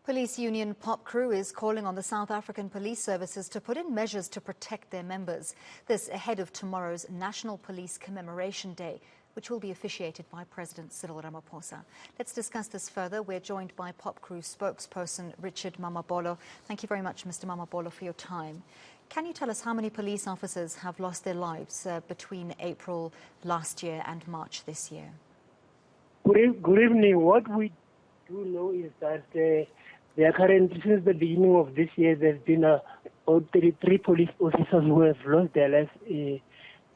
Police union Popcru is calling on the South African police services to put in measures to protect their members. This ahead of tomorrow's National Police Commemoration Day, which will be officiated by President Cyril Ramaphosa. Let's discuss this further. We're joined by Popcru spokesperson Richard Mamabolo. Thank you very much, Mr. Mamabolo, for your time. Can you tell us how many police officers have lost their lives between April last year and March this year? Good evening. What we do know is that there are currently, since the beginning of this year, there's been about 33 police officers who have lost their lives in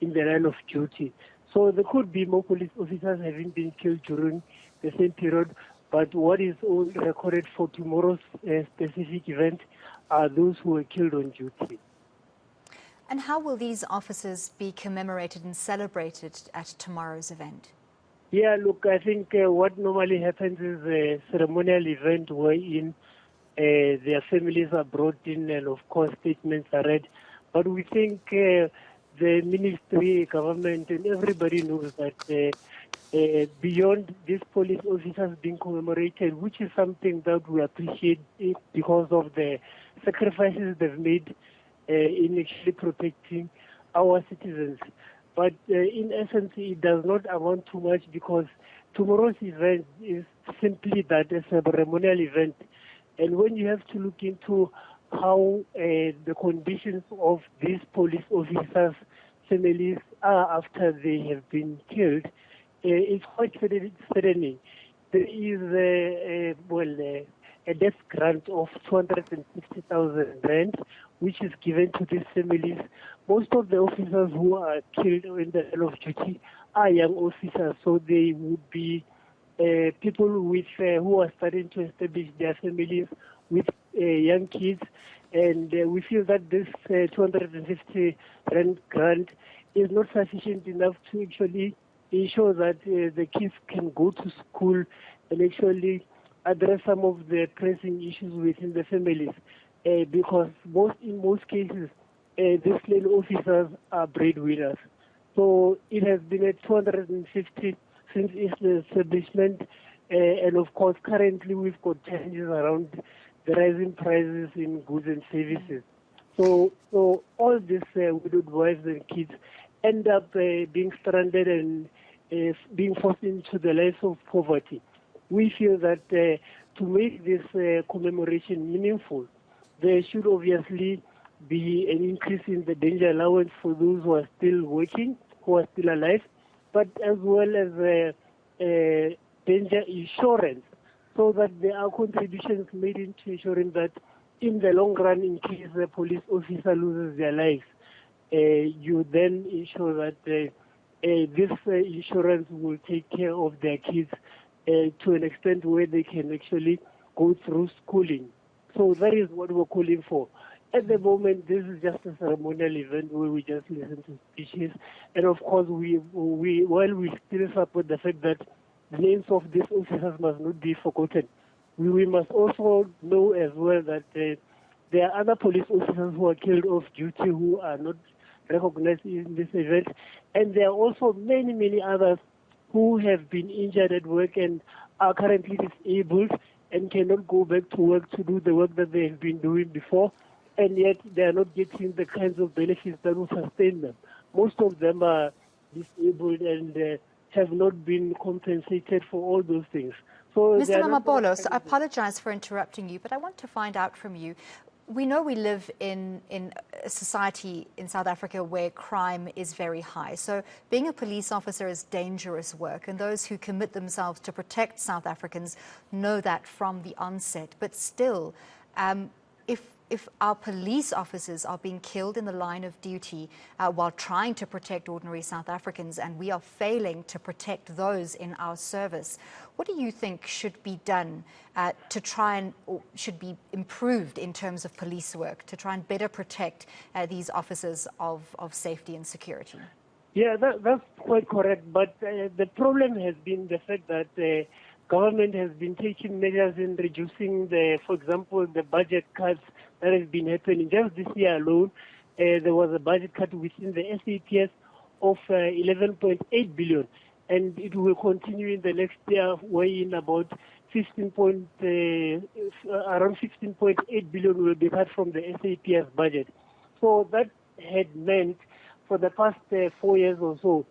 the line of duty. So there could be more police officers having been killed during the same period, but what is all recorded for tomorrow's specific event are those who were killed on duty. And how will these officers be commemorated and celebrated at tomorrow's event? Yeah, look, I think what normally happens is a ceremonial event wherein their families are brought in and, of course, statements are read. But we think the ministry, government, and everybody knows that beyond these police officers being commemorated, which is something that we appreciate because of the sacrifices they've made in actually protecting our citizens. But in essence, it does not amount too much because tomorrow's event is simply that, a ceremonial event. And when you have to look into how the conditions of these police officers' families are after they have been killed, it's quite saddening. There is a death grant of 250,000 rand, which is given to these families. Most of the officers who are killed in the line of duty are young officers, so they would be people with who are starting to establish their families with young kids, and we feel that this 250 rand grant is not sufficient enough to actually ensure that the kids can go to school and actually address some of the pressing issues within the families, because in most cases, these little officers are breadwinners. So it has been at 250 since its establishment, and of course, currently we've got challenges around the rising prices in goods and services. So all this widowed wives and kids end up being stranded and being forced into the lives of poverty. We feel that to make this commemoration meaningful, there should obviously be an increase in the danger allowance for those who are still working, who are still alive, but as well as danger insurance, so that there are contributions made into ensuring that in the long run, in case the police officer loses their lives, you then ensure that this insurance will take care of their kids to an extent where they can actually go through schooling. So that is what we're calling for. At the moment, this is just a ceremonial event where we just listen to speeches. And of course, while we still support the fact that the names of these officers must not be forgotten, we must also know as well that there are other police officers who are killed off duty who are not recognized in this event. And there are also many, many others who have been injured at work and are currently disabled and cannot go back to work to do the work that they have been doing before, and yet they are not getting the kinds of benefits that will sustain them. Most of them are disabled and have not been compensated for all those things. So Mr. Mamabolo, I apologize for interrupting you, but I want to find out from you. We know we live in a society in South Africa where crime is very high. So being a police officer is dangerous work, and those who commit themselves to protect South Africans know that from the onset. But still, if our police officers are being killed in the line of duty while trying to protect ordinary South Africans, and we are failing to protect those in our service, what do you think should be done to try and, or should be improved in terms of police work to try and better protect these officers of safety and security? Yeah, that's quite correct. But the problem has been the fact that government has been taking measures in reducing for example, the budget cuts that have been happening. Just this year alone, there was a budget cut within the SAPS of 11.8 billion. And it will continue in the next year, wherein about around 15.8 billion will be cut from the SAPS budget. So that had meant for the past 4 years or so,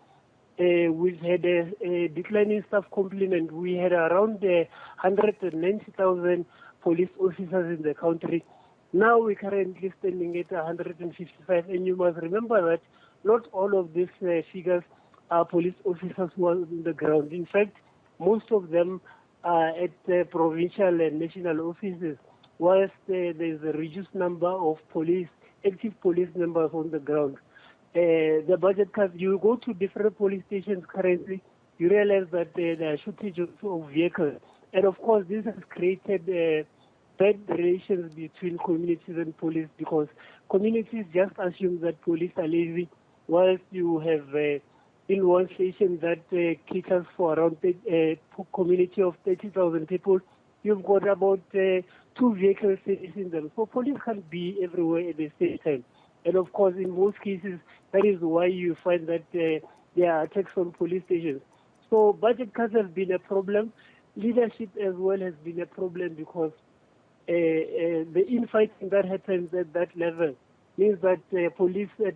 we've had a decline in staff complement. We had around 190,000 police officers in the country. Now we're currently standing at 155, and you must remember that not all of these figures are police officers who are on the ground. In fact, most of them are at provincial and national offices, whilst there's a reduced number of active police members on the ground. The budget cuts, you go to different police stations currently, you realize that there are shortages of vehicles. And of course, this has created bad relations between communities and police, because communities just assume that police are lazy, whilst you have in one station that caters for around a community of 30,000 people, you've got about 2 vehicles facing them. So police can't be everywhere at the same time. And of course, in most cases, that is why you find that there are attacks on police stations. So budget cuts have been a problem. Leadership as well has been a problem, because the infighting that happens at that level means that police at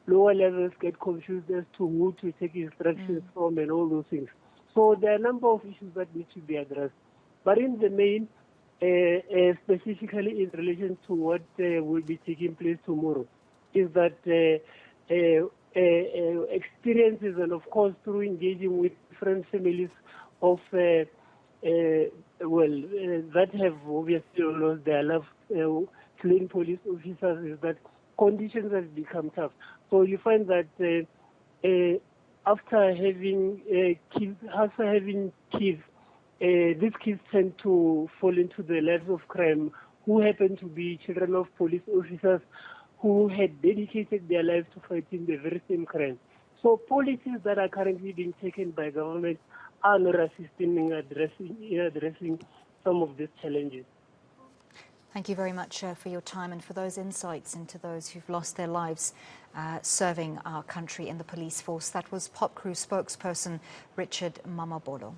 lower levels get confused as to who to take instructions from and all those things. So there are a number of issues that need to be addressed. But in the main, specifically in relation to what will be taking place tomorrow, is that experiences, and of course through engaging with different families of that have obviously lost their loved slain police officers, is that conditions have become tough. So you find that after having kids, these kids tend to fall into the lives of crime, who happen to be children of police officers who had dedicated their lives to fighting the very same crime. So policies that are currently being taken by government are not assisting in addressing some of these challenges. Thank you very much for your time and for those insights into those who've lost their lives serving our country in the police force. That was Popcru spokesperson Richard Mamabolo.